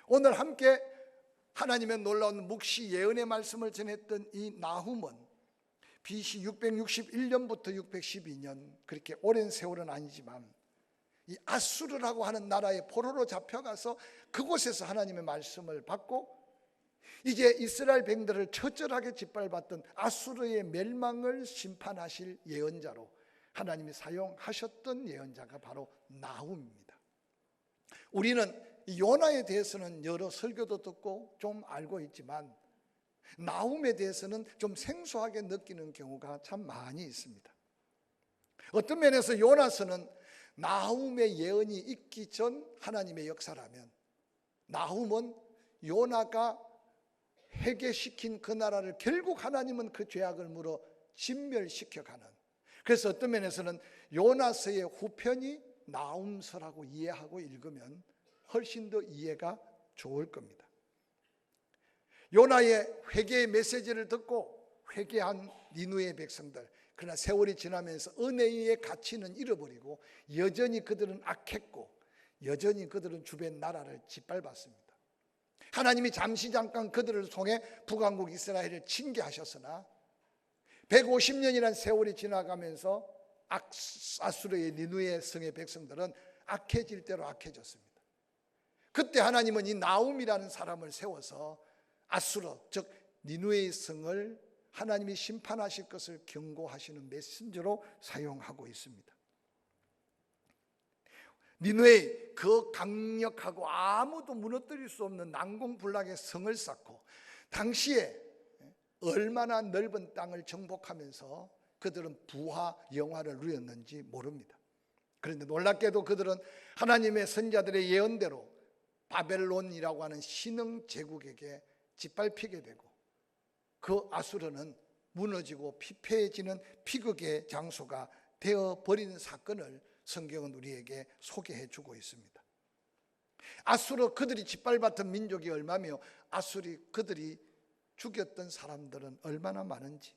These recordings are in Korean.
오늘 함께 하나님의 놀라운 묵시 예언의 말씀을 전했던 이 나훔은 BC 661년부터 612년, 그렇게 오랜 세월은 아니지만 이 아수르라고 하는 나라의 포로로 잡혀가서 그곳에서 하나님의 말씀을 받고 이제 이스라엘 백성들을 처절하게 짓밟았던 아수르의 멸망을 심판하실 예언자로 하나님이 사용하셨던 예언자가 바로 나훔입니다. 우리는 이 요나에 대해서는 여러 설교도 듣고 좀 알고 있지만 나훔에 대해서는 좀 생소하게 느끼는 경우가 참 많이 있습니다. 어떤 면에서 요나서는 나훔의 예언이 있기 전 하나님의 역사라면, 나훔은 요나가 회개시킨 그 나라를 결국 하나님은 그 죄악을 물어 진멸시켜가는, 그래서 어떤 면에서는 요나서의 후편이 나훔서라고 이해하고 읽으면 훨씬 더 이해가 좋을 겁니다. 요나의 회개의 메시지를 듣고 회개한 니느웨의 백성들, 그러나 세월이 지나면서 은혜의 가치는 잃어버리고 여전히 그들은 악했고 여전히 그들은 주변 나라를 짓밟았습니다. 하나님이 잠시 잠깐 그들을 통해 북왕국 이스라엘을 징계하셨으나 150년이라는 세월이 지나가면서 아수르의 니느웨 성의 백성들은 악해질 대로 악해졌습니다. 그때 하나님은 이 나훔이라는 사람을 세워서 아수르, 즉 니느웨의 성을 하나님이 심판하실 것을 경고하시는 메신저로 사용하고 있습니다. 니느웨의 그 강력하고 아무도 무너뜨릴 수 없는 난공불락의 성을 쌓고 당시에 얼마나 넓은 땅을 정복하면서 그들은 부와 영화를 누렸는지 모릅니다. 그런데 놀랍게도 그들은 하나님의 선자들의 예언대로 바벨론이라고 하는 신흥 제국에게 짓밟히게 되고 그 아수르는 무너지고 피폐해지는 비극의 장소가 되어버리는 사건을 성경은 우리에게 소개해 주고 있습니다. 아수르 그들이 짓밟았던 민족이 얼마며 아수르 그들이 죽였던 사람들은 얼마나 많은지,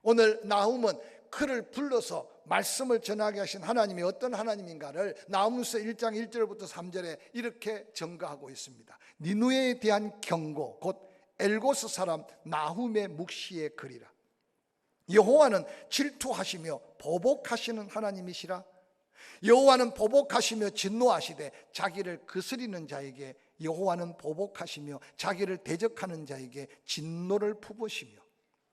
오늘 나훔은 그를 불러서 말씀을 전하게 하신 하나님이 어떤 하나님인가를 나훔서 1장 1절부터 3절에 이렇게 증거하고 있습니다. 니느웨에 대한 경고, 곧 엘고스 사람 나훔의 묵시의 글이라. 여호와는 질투하시며 보복하시는 하나님이시라. 여호와는 보복하시며 진노하시되 자기를 거스리는 자에게 여호와는 보복하시며 자기를 대적하는 자에게 진노를 품으시며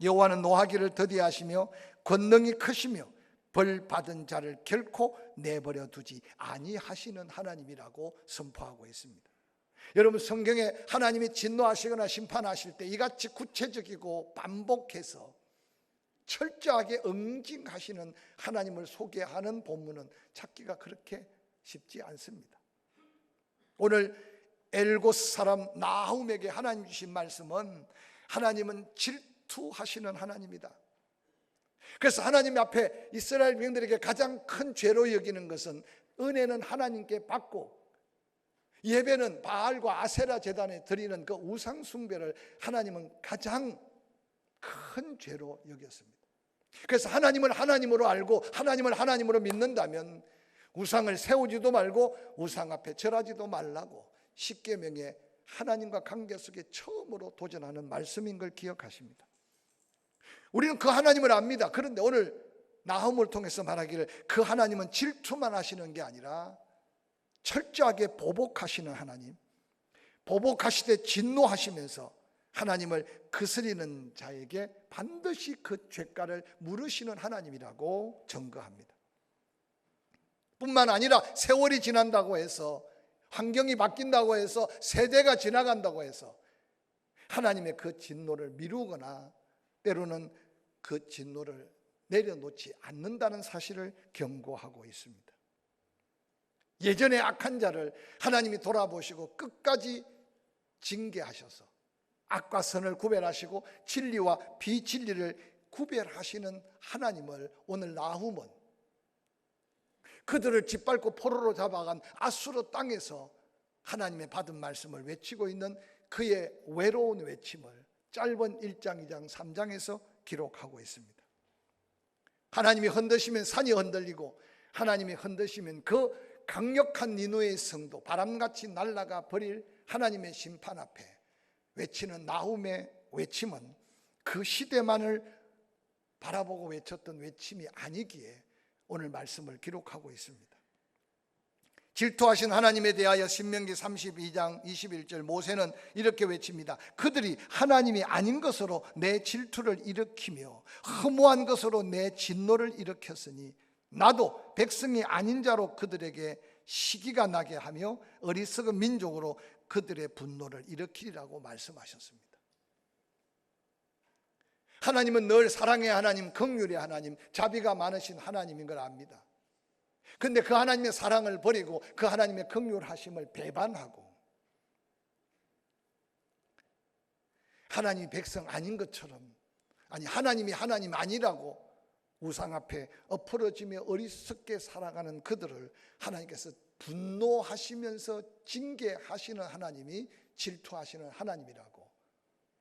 여호와는 노하기를 더디하시며 권능이 크시며 벌 받은 자를 결코 내버려 두지 아니하시는 하나님이라고 선포하고 있습니다. 여러분, 성경에 하나님이 진노하시거나 심판하실 때 이같이 구체적이고 반복해서 철저하게 응징하시는 하나님을 소개하는 본문은 찾기가 그렇게 쉽지 않습니다. 오늘 엘고스 사람 나훔에게 하나님 주신 말씀은 하나님은 질투하시는 하나님이다. 그래서 하나님 앞에 이스라엘 백성들에게 가장 큰 죄로 여기는 것은 은혜는 하나님께 받고 예배는 바알과 아세라 제단에 드리는 그 우상 숭배를 하나님은 가장 큰 죄로 여겼습니다. 그래서 하나님을 하나님으로 알고 하나님을 하나님으로 믿는다면 우상을 세우지도 말고 우상 앞에 절하지도 말라고 십계명에 하나님과 관계 속에 처음으로 도전하는 말씀인 걸 기억하십니다. 우리는 그 하나님을 압니다. 그런데 오늘 나훔을 통해서 말하기를 그 하나님은 질투만 하시는 게 아니라 철저하게 보복하시는 하나님, 보복하시되 진노하시면서 하나님을 거스리는 자에게 반드시 그 죄가를 물으시는 하나님이라고 증거합니다. 뿐만 아니라 세월이 지난다고 해서, 환경이 바뀐다고 해서, 세대가 지나간다고 해서 하나님의 그 진노를 미루거나 때로는 그 진노를 내려놓지 않는다는 사실을 경고하고 있습니다. 예전에 악한 자를 하나님이 돌아보시고 끝까지 징계하셔서 악과 선을 구별하시고 진리와 비진리를 구별하시는 하나님을 오늘 나훔은 그들을 짓밟고 포로로 잡아간 아수르 땅에서 하나님의 받은 말씀을 외치고 있는 그의 외로운 외침을 짧은 1장, 2장, 3장에서 기록하고 있습니다. 하나님이 흔드시면 산이 흔들리고 하나님이 흔드시면 그 강력한 니느웨의 성도 바람같이 날아가 버릴 하나님의 심판 앞에 외치는 나훔의 외침은 그 시대만을 바라보고 외쳤던 외침이 아니기에 오늘 말씀을 기록하고 있습니다. 질투하신 하나님에 대하여 신명기 32장 21절 모세는 이렇게 외칩니다. 그들이 하나님이 아닌 것으로 내 질투를 일으키며 허무한 것으로 내 진노를 일으켰으니 나도 백성이 아닌 자로 그들에게 시기가 나게 하며 어리석은 민족으로 그들의 분노를 일으키리라고 말씀하셨습니다. 하나님은 늘 사랑의 하나님, 긍휼의 하나님, 자비가 많으신 하나님인 걸 압니다. 그런데 그 하나님의 사랑을 버리고 그 하나님의 긍휼하심을 배반하고 하나님이 백성 아닌 것처럼, 아니 하나님이 하나님 아니라고 우상 앞에 엎어러지며 어리석게 살아가는 그들을 하나님께서 분노하시면서 징계하시는 하나님이 질투하시는 하나님이라고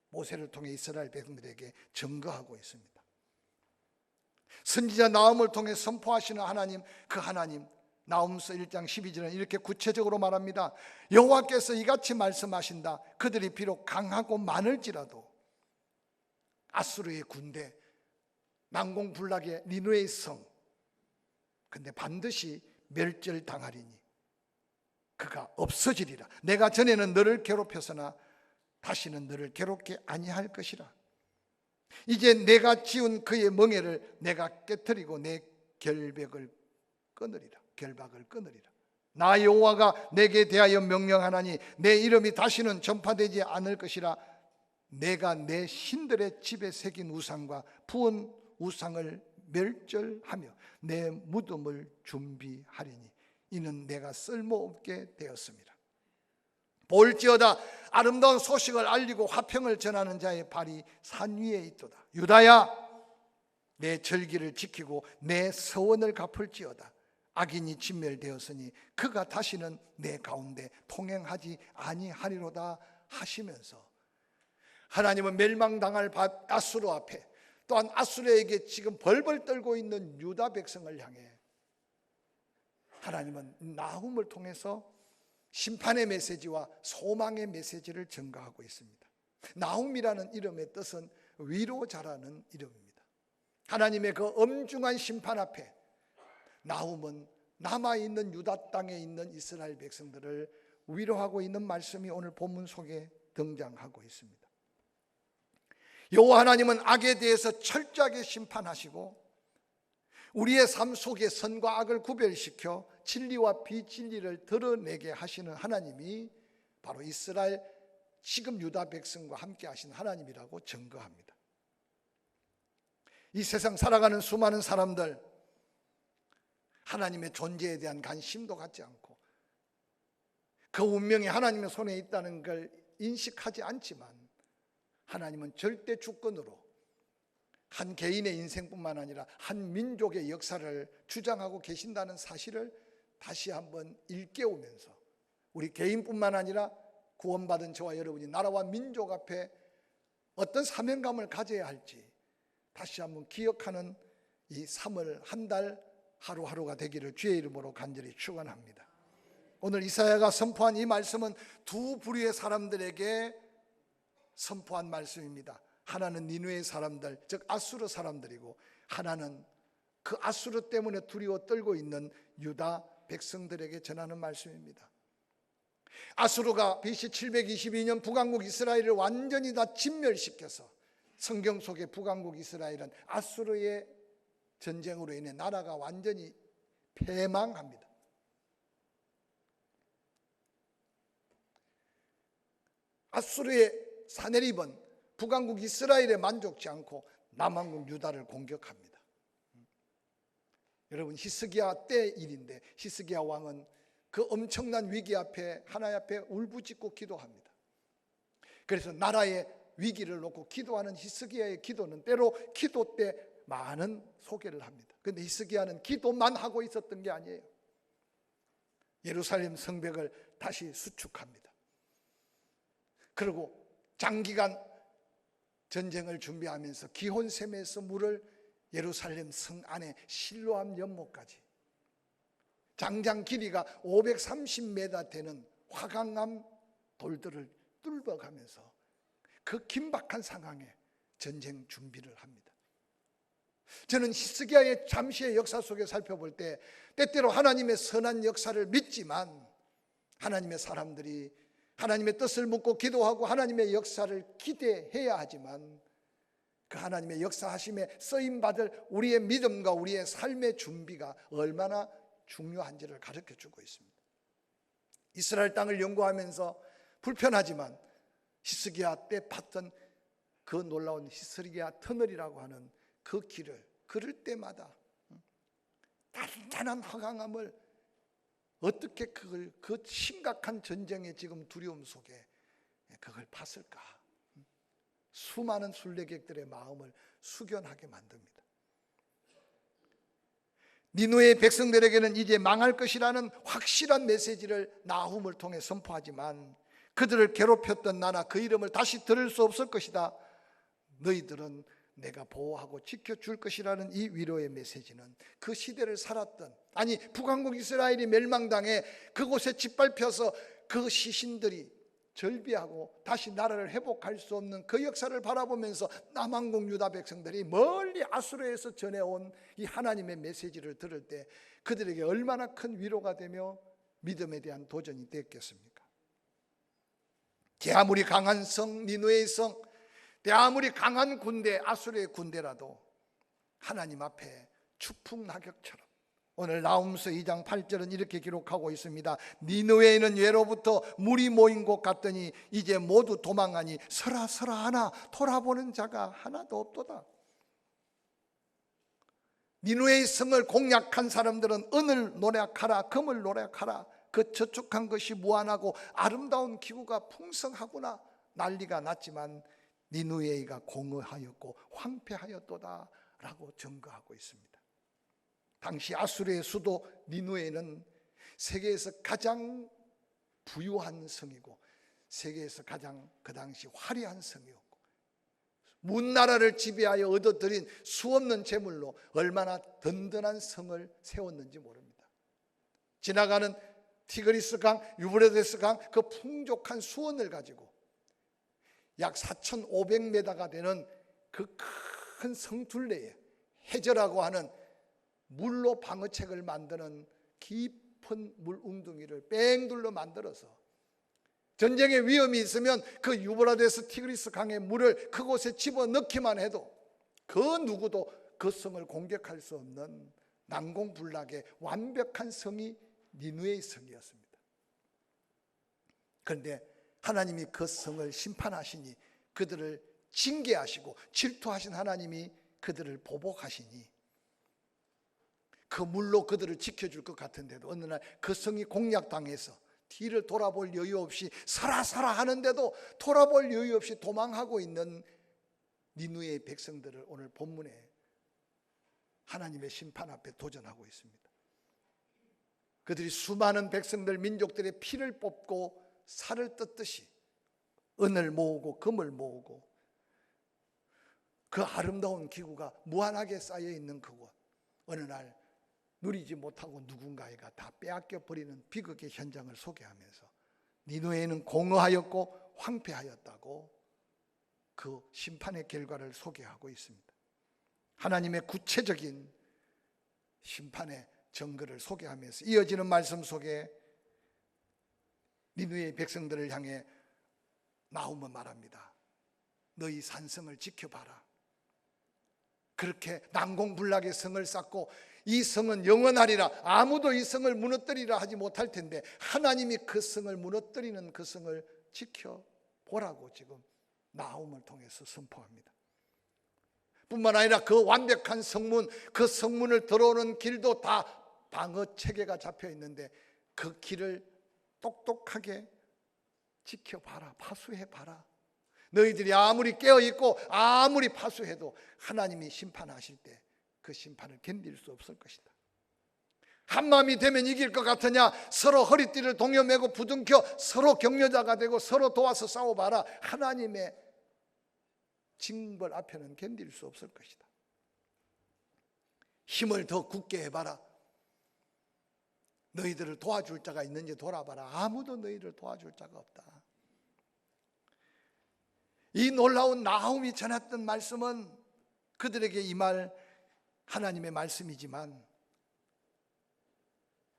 모세를 통해 이스라엘 백성들에게 증거하고 있습니다. 선지자 나훔을 통해 선포하시는 하나님, 그 하나님, 나훔서 1장 12절은 이렇게 구체적으로 말합니다. 여호와께서 이같이 말씀하신다. 그들이 비록 강하고 많을지라도 아수르의 군대, 난공불락의 니느웨의 성, 근데 반드시 멸절당하리니 그가 없어지리라. 내가 전에는 너를 괴롭혔으나 다시는 너를 괴롭게 아니할 것이라. 이제 내가 지은 그의 멍에를 내가 깨뜨리고 내 결박을 끊으리라. 나 여호와가 내게 대하여 명령하나니 내 이름이 다시는 전파되지 않을 것이라. 내가 내 신들의 집에 새긴 우상과 부은 우상을 멸절하며 내 무덤을 준비하리니 이는 내가 쓸모없게 되었습니다. 볼지어다 아름다운 소식을 알리고 화평을 전하는 자의 발이 산 위에 있도다. 유다야, 내 절기를 지키고 내 서원을 갚을지어다. 악인이 진멸되었으니 그가 다시는 내 가운데 통행하지 아니하리로다 하시면서 하나님은 멸망당할 아수르 앞에, 또한 아수르에게 지금 벌벌 떨고 있는 유다 백성을 향해 하나님은 나훔을 통해서 심판의 메시지와 소망의 메시지를 전가하고 있습니다. 나훔이라는 이름의 뜻은 위로자라는 이름입니다. 하나님의 그 엄중한 심판 앞에 나훔은 남아있는 유다 땅에 있는 이스라엘 백성들을 위로하고 있는 말씀이 오늘 본문 속에 등장하고 있습니다. 여호와 하나님은 악에 대해서 철저하게 심판하시고 우리의 삶 속에 선과 악을 구별시켜 진리와 비진리를 드러내게 하시는 하나님이 바로 이스라엘 지금 유다 백성과 함께 하신 하나님이라고 증거합니다. 이 세상 살아가는 수많은 사람들, 하나님의 존재에 대한 관심도 갖지 않고 그 운명이 하나님의 손에 있다는 걸 인식하지 않지만 하나님은 절대 주권으로 한 개인의 인생뿐만 아니라 한 민족의 역사를 주장하고 계신다는 사실을 다시 한번 일깨우면서 우리 개인뿐만 아니라 구원받은 저와 여러분이 나라와 민족 앞에 어떤 사명감을 가져야 할지 다시 한번 기억하는 이 3월 한 달 하루하루가 되기를 주의 이름으로 간절히 축원합니다. 오늘 이사야가 선포한 이 말씀은 두 부류의 사람들에게 선포한 말씀입니다. 하나는 니느웨의 사람들, 즉 아수르 사람들이고 하나는 그 아수르 때문에 두려워 떨고 있는 유다 백성들에게 전하는 말씀입니다. 아수르가 BC 722년 북왕국 이스라엘을 완전히 다 진멸시켜서 성경 속의 북왕국 이스라엘은 아수르의 전쟁으로 인해 나라가 완전히 패망합니다. 아수르의 사네립은 북왕국 이스라엘에 만족지 않고 남왕국 유다를 공격합니다. 여러분, 히스기야 때 일인데 히스기야 왕은 그 엄청난 위기 앞에 하나님 앞에 울부짖고 기도합니다. 그래서 나라의 위기를 놓고 기도하는 히스기야의 기도는 때로 기도 때 많은 소개를 합니다. 그런데 히스기야는 기도만 하고 있었던 게 아니에요. 예루살렘 성벽을 다시 수축합니다. 그리고 장기간 전쟁을 준비하면서 기혼샘에서 물을 예루살렘 성 안에 실로암 연못까지 장장 길이가 530m 되는 화강암 돌들을 뚫어가면서 그 긴박한 상황에 전쟁 준비를 합니다. 저는 히스기야의 잠시의 역사 속에 살펴볼 때 때때로 하나님의 선한 역사를 믿지만 하나님의 사람들이 하나님의 뜻을 묻고 기도하고 하나님의 역사를 기대해야 하지만 그 하나님의 역사하심에 쓰임받을 우리의 믿음과 우리의 삶의 준비가 얼마나 중요한지를 가르쳐주고 있습니다. 이스라엘 땅을 연구하면서 불편하지만 히스기야 때 봤던 그 놀라운 히스기야 터널이라고 하는 그 길을 걸을 때마다 단단한 허강함을 어떻게 그 심각한 전쟁의 지금 두려움 속에 그걸 봤을까? 수많은 순례객들의 마음을 숙연하게 만듭니다. 니느웨의 백성들에게는 이제 망할 것이라는 확실한 메시지를 나훔을 통해 선포하지만 그들을 괴롭혔던 나나 그 이름을 다시 들을 수 없을 것이다. 너희들은 내가 보호하고 지켜줄 것이라는 이 위로의 메시지는 그 시대를 살았던, 아니 북왕국 이스라엘이 멸망당해 그곳에 짓밟혀서 그 시신들이 절비하고 다시 나라를 회복할 수 없는 그 역사를 바라보면서 남왕국 유다 백성들이 멀리 아수르에서 전해온 이 하나님의 메시지를 들을 때 그들에게 얼마나 큰 위로가 되며 믿음에 대한 도전이 됐겠습니까? 아무리 강한 성 니느웨의 성, 아무리 강한 군대 아수르의 군대라도 하나님 앞에 추풍낙엽처럼, 오늘 나훔서 2장 8절은 이렇게 기록하고 있습니다. 니느웨에는 예로부터 물이 모인 곳 같더니 이제 모두 도망하니 서라 서라 하나 돌아보는 자가 하나도 없도다. 니느웨의 성을 공략한 사람들은 은을 노력하라 금을 노력하라, 그 저축한 것이 무한하고 아름다운 기구가 풍성하구나 난리가 났지만 니느웨가 공허하였고 황폐하였도다 라고 증거하고 있습니다. 당시 아수르의 수도 니느웨는 세계에서 가장 부유한 성이고 세계에서 가장 그 당시 화려한 성이었고 문나라를 지배하여 얻어들인 수없는 재물로 얼마나 든든한 성을 세웠는지 모릅니다. 지나가는 티그리스 강, 유브라데스 강 그 풍족한 수원을 가지고 약 4,500m가 되는 그 큰 성둘레에 해저라고 하는 물로 방어책을 만드는 깊은 물 웅덩이를 뺑 둘러 만들어서 전쟁의 위험이 있으면 그 유브라데스 티그리스 강의 물을 그곳에 집어넣기만 해도 그 누구도 그 성을 공격할 수 없는 난공불락의 완벽한 성이 니느웨의 성이었습니다. 그런데 하나님이 그 성을 심판하시니 그들을 징계하시고 질투하신 하나님이 그들을 보복하시니 그 물로 그들을 지켜줄 것 같은데도 어느 날 그 성이 공략당해서 뒤를 돌아볼 여유 없이 살아살아 하는데도 돌아볼 여유 없이 도망하고 있는 니느웨의 백성들을 오늘 본문에 하나님의 심판 앞에 도전하고 있습니다. 그들이 수많은 백성들 민족들의 피를 뽑고 살을 뜯듯이 은을 모으고 금을 모으고 그 아름다운 기구가 무한하게 쌓여 있는 그곳, 어느 날 누리지 못하고 누군가가 다 빼앗겨 버리는 비극의 현장을 소개하면서 니느웨는 공허하였고 황폐하였다고 그 심판의 결과를 소개하고 있습니다. 하나님의 구체적인 심판의 증거를 소개하면서 이어지는 말씀 속에 니느웨의 백성들을 향해 나훔은 말합니다. 너희 산성을 지켜봐라. 그렇게 난공불락의 성을 쌓고 이 성은 영원하리라, 아무도 이 성을 무너뜨리라 하지 못할 텐데 하나님이 그 성을 무너뜨리는 그 성을 지켜보라고 지금 나훔을 통해서 선포합니다. 뿐만 아니라 그 완벽한 성문, 그 성문을 들어오는 길도 다 방어 체계가 잡혀 있는데 그 길을 똑똑하게 지켜봐라, 파수해봐라. 너희들이 아무리 깨어있고 아무리 파수해도 하나님이 심판하실 때 그 심판을 견딜 수 없을 것이다. 한마음이 되면 이길 것 같으냐? 서로 허리띠를 동여매고 부둥켜 서로 격려자가 되고 서로 도와서 싸워봐라. 하나님의 징벌 앞에는 견딜 수 없을 것이다. 힘을 더 굳게 해봐라. 너희들을 도와줄 자가 있는지 돌아봐라. 아무도 너희를 도와줄 자가 없다. 이 놀라운 나훔이 전했던 말씀은 그들에게 임할 하나님의 말씀이지만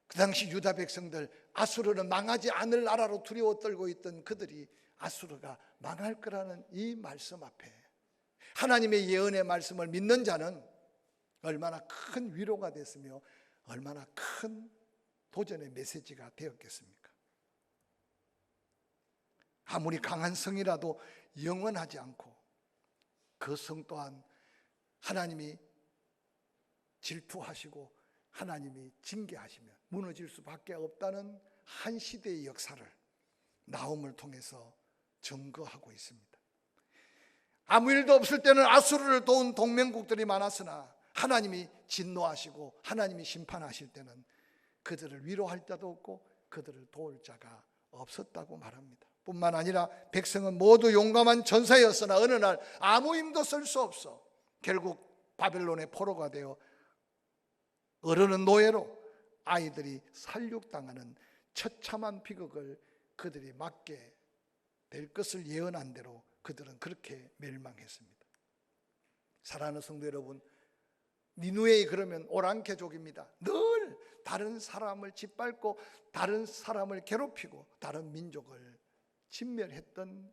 그 당시 유다 백성들, 아수르는 망하지 않을 나라로 두려워 떨고 있던 그들이 아수르가 망할 거라는 이 말씀 앞에 하나님의 예언의 말씀을 믿는 자는 얼마나 큰 위로가 됐으며 얼마나 큰 도전의 메시지가 되었겠습니까? 아무리 강한 성이라도 영원하지 않고 그 성 또한 하나님이 질투하시고 하나님이 징계하시면 무너질 수밖에 없다는 한 시대의 역사를 나훔을 통해서 증거하고 있습니다. 아무 일도 없을 때는 아수르를 도운 동맹국들이 많았으나 하나님이 진노하시고 하나님이 심판하실 때는 그들을 위로할 자도 없고 그들을 도울 자가 없었다고 말합니다. 뿐만 아니라 백성은 모두 용감한 전사였으나 어느 날 아무 힘도 쓸 수 없어 결국 바벨론의 포로가 되어 어른은 노예로 아이들이 살육당하는 처참한 비극을 그들이 맞게 될 것을 예언한 대로 그들은 그렇게 멸망했습니다. 사랑하는 성도 여러분, 니누웨이 그러면 오랑캐족입니다. 늘 다른 사람을 짓밟고 다른 사람을 괴롭히고 다른 민족을 진멸했던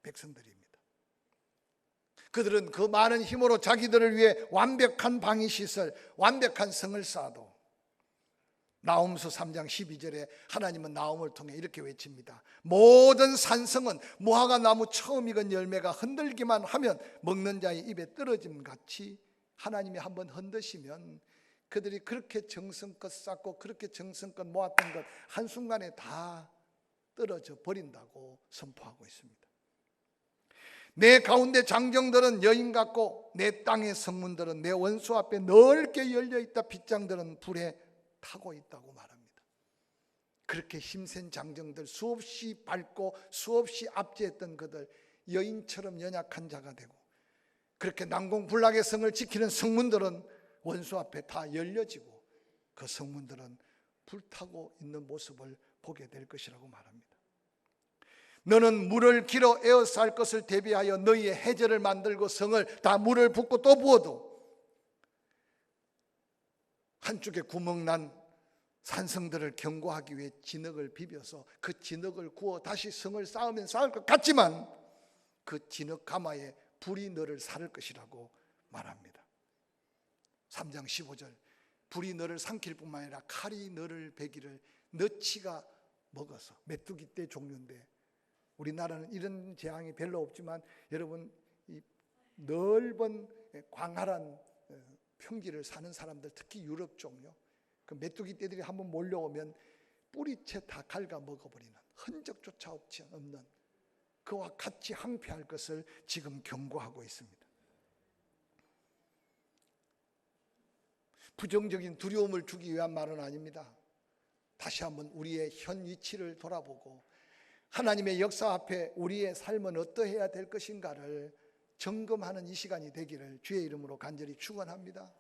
백성들입니다. 그들은 그 많은 힘으로 자기들을 위해 완벽한 방위시설, 완벽한 성을 쌓아도 나훔서 3장 12절에 하나님은 나훔을 통해 이렇게 외칩니다. 모든 산성은 무화과 나무 처음 익은 열매가 흔들기만 하면 먹는 자의 입에 떨어짐 같이 하나님이 한번 흔드시면 그들이 그렇게 정성껏 쌓고 그렇게 정성껏 모았던 것 한순간에 다 떨어져 버린다고 선포하고 있습니다. 내 가운데 장정들은 여인 같고 내 땅의 성문들은 내 원수 앞에 넓게 열려있다. 빗장들은 불에 타고 있다고 말합니다. 그렇게 힘센 장정들, 수없이 밟고 수없이 압제했던 그들, 여인처럼 연약한 자가 되고 그렇게 난공불락의 성을 지키는 성문들은 원수 앞에 다 열려지고 그 성문들은 불타고 있는 모습을 보게 될 것이라고 말합니다. 너는 물을 길어 에워쌀 것을 대비하여 너희의 해저를 만들고 성을 다 물을 붓고 또 부어도 한쪽에 구멍난 산성들을 경고하기 위해 진흙을 비벼서 그 진흙을 구워 다시 성을 쌓으면 쌓을 것 같지만 그 진흙 가마에 불이 너를 살을 것이라고 말합니다. 3장 15절 불이 너를 삼킬 뿐만 아니라 칼이 너를 베기를 너치가 먹어서 메뚜기 떼 종류인데 우리나라는 이런 재앙이 별로 없지만 여러분 이 넓은 광활한 평지를 사는 사람들 특히 유럽 쪽요 그 메뚜기 떼들이 한번 몰려오면 뿌리채 다 갉아 먹어버리는 흔적조차 없는 그와 같이 항폐할 것을 지금 경고하고 있습니다. 부정적인 두려움을 주기 위한 말은 아닙니다. 다시 한번 우리의 현 위치를 돌아보고 하나님의 역사 앞에 우리의 삶은 어떠해야 될 것인가를 점검하는 이 시간이 되기를 주의 이름으로 간절히 축원합니다.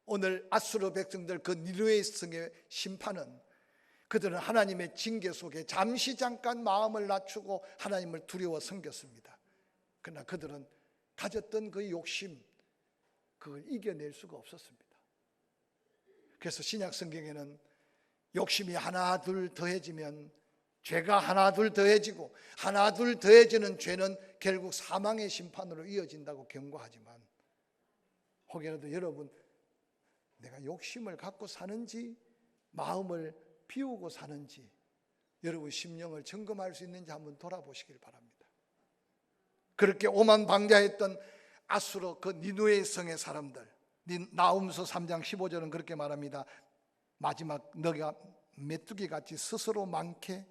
오늘 아수르 백성들 그 니누웨 성의 심판은 그들은 하나님의 징계 속에 잠깐 마음을 낮추고 하나님을 두려워 섬겼습니다. 그러나 그들은 가졌던 그 욕심 그걸 이겨낼 수가 없었습니다. 그래서 신약 성경에는 욕심이 하나 둘 더해지면 죄가 하나 둘 더해지고 하나 둘 더해지는 죄는 결국 사망의 심판으로 이어진다고 경고하지만 혹여라도 여러분 내가 욕심을 갖고 사는지 마음을 비우고 사는지 여러분 심령을 점검할 수 있는지 한번 돌아보시길 바랍니다. 그렇게 오만방자했던 아수르 그 니누웨 성의 사람들 나훔서 3장 15절은 그렇게 말합니다. 마지막 너가 메뚜기같이 스스로 많게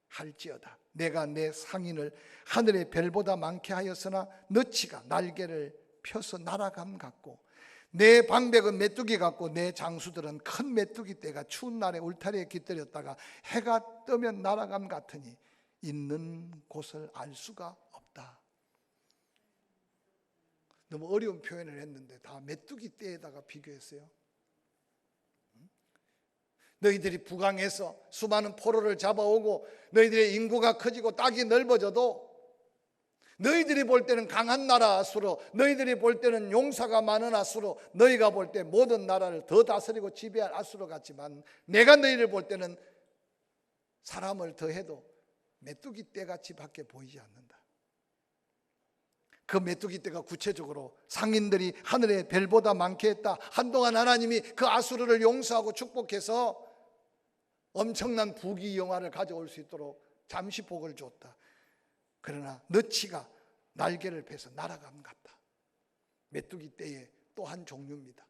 할지어다. 내가 내 상인을 하늘의 별보다 많게 하였으나 너치가 날개를 펴서 날아감 같고 내 방백은 메뚜기 같고 내 장수들은 큰 메뚜기 떼가 추운 날에 울타리에 깃들였다가 해가 뜨면 날아감 같으니 있는 곳을 알 수가 없다. 너무 어려운 표현을 했는데 다 메뚜기 떼에다가 비교했어요. 너희들이 북왕에서 수많은 포로를 잡아오고 너희들의 인구가 커지고 땅이 넓어져도 너희들이 볼 때는 강한 나라 아수르, 너희들이 볼 때는 용사가 많은 아수르, 너희가 볼 때 모든 나라를 더 다스리고 지배할 아수르 같지만 내가 너희를 볼 때는 사람을 더해도 메뚜기 떼같이 밖에 보이지 않는다. 그 메뚜기 떼가 구체적으로 상인들이 하늘의 별보다 많게 했다. 한동안 하나님이 그 아수르를 용서하고 축복해서 엄청난 부귀영화를 가져올 수 있도록 잠시 복을 줬다. 그러나 너치가 날개를 펴서 날아감 같다. 메뚜기 떼의 또 한 종류입니다.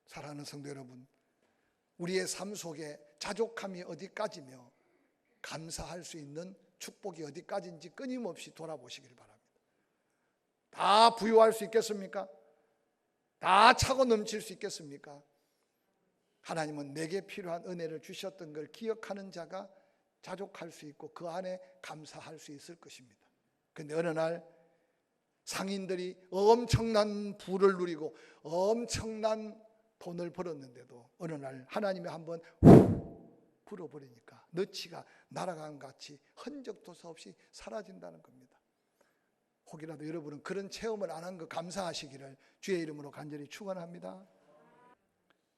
사랑하는 성도 여러분, 우리의 삶 속에 자족함이 어디까지며 감사할 수 있는 축복이 어디까지인지 끊임없이 돌아보시길 바랍니다. 다 부유할 수 있겠습니까? 다 차고 넘칠 수 있겠습니까? 하나님은 내게 필요한 은혜를 주셨던 걸 기억하는 자가 자족할 수 있고 그 안에 감사할 수 있을 것입니다. 그런데 어느 날 상인들이 엄청난 부를 누리고 엄청난 돈을 벌었는데도 어느 날 하나님이 한번 불어버리니까 너치가 날아간 같이 흔적도서 없이 사라진다는 겁니다. 혹이라도 여러분은 그런 체험을 안 한 거 감사하시기를 주의 이름으로 간절히 축원합니다.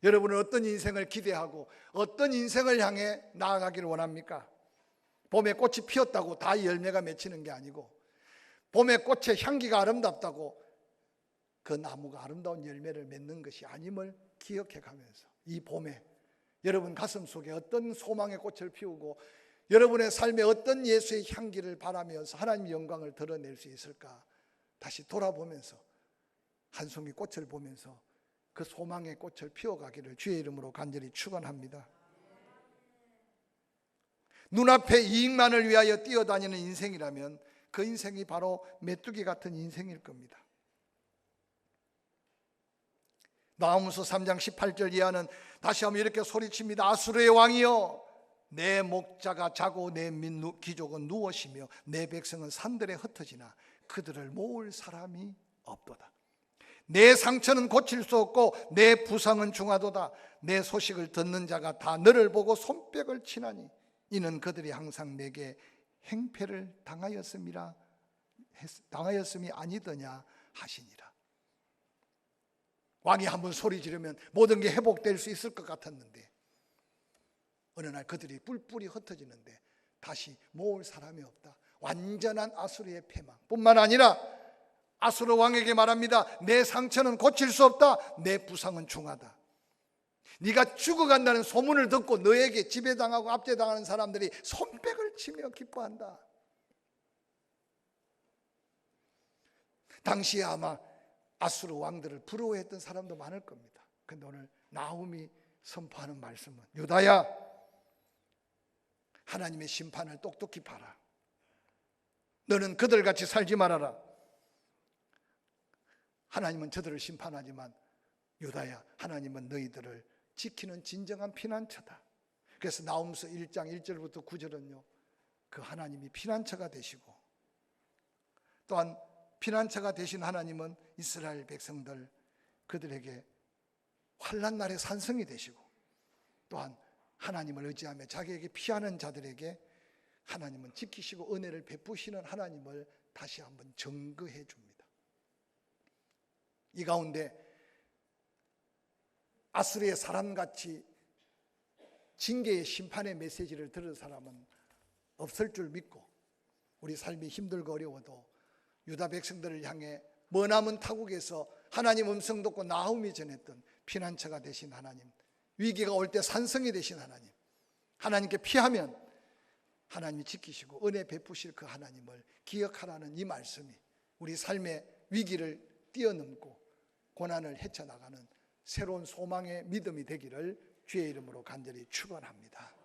여러분은 어떤 인생을 기대하고 어떤 인생을 향해 나아가기를 원합니까? 봄에 꽃이 피었다고 다 열매가 맺히는 게 아니고 봄의 꽃의 향기가 아름답다고 그 나무가 아름다운 열매를 맺는 것이 아님을 기억해 가면서 이 봄에 여러분 가슴 속에 어떤 소망의 꽃을 피우고 여러분의 삶에 어떤 예수의 향기를 바라면서 하나님의 영광을 드러낼 수 있을까 다시 돌아보면서 한 송이 꽃을 보면서 그 소망의 꽃을 피워가기를 주의 이름으로 간절히 축원합니다. 눈앞에 이익만을 위하여 뛰어다니는 인생이라면 그 인생이 바로 메뚜기 같은 인생일 겁니다. 나아무서 3장 18절 이하는 다시 한번 이렇게 소리칩니다. 아수르의 왕이여, 내 목자가 자고 내 귀족은 누워 쉬며 내 백성은 산들에 흩어지나 그들을 모을 사람이 없도다. 내 상처는 고칠 수 없고 내 부상은 중하도다. 내 소식을 듣는 자가 다 너를 보고 손뼉을 치나니 이는 그들이 항상 내게 행패를 당하였음이 아니더냐 하시니라. 왕이 한번 소리 지르면 모든 게 회복될 수 있을 것 같았는데 어느 날 그들이 뿔뿔이 흩어지는데 다시 모을 사람이 없다. 완전한 아수르의 패망 뿐만 아니라 아수르 왕에게 말합니다. 내 상처는 고칠 수 없다. 내 부상은 중하다. 네가 죽어간다는 소문을 듣고 너에게 지배당하고 압제당하는 사람들이 손뼉을 치며 기뻐한다. 당시에 아마 아수르 왕들을 부러워했던 사람도 많을 겁니다. 그런데 오늘 나훔이 선포하는 말씀은 유다야, 하나님의 심판을 똑똑히 봐라. 너는 그들같이 살지 말아라. 하나님은 저들을 심판하지만 유다야, 하나님은 너희들을 지키는 진정한 피난처다. 그래서 나훔서 1장 1절부터 9절은요 그 하나님이 피난처가 되시고 또한 피난처가 되신 하나님은 이스라엘 백성들 그들에게 환난 날의 산성이 되시고 또한 하나님을 의지하며 자기에게 피하는 자들에게 하나님은 지키시고 은혜를 베푸시는 하나님을 다시 한번 증거해 줍니다. 이 가운데 아수르의 사람같이 징계의 심판의 메시지를 들은 사람은 없을 줄 믿고 우리 삶이 힘들고 어려워도 유다 백성들을 향해 머나먼 타국에서 하나님 음성 듣고 나훔이 전했던 피난처가 되신 하나님, 위기가 올 때 산성이 되신 하나님, 하나님께 피하면 하나님이 지키시고 은혜 베푸실 그 하나님을 기억하라는 이 말씀이 우리 삶의 위기를 뛰어넘고 고난을 헤쳐나가는 새로운 소망의 믿음이 되기를 주의 이름으로 간절히 축원합니다.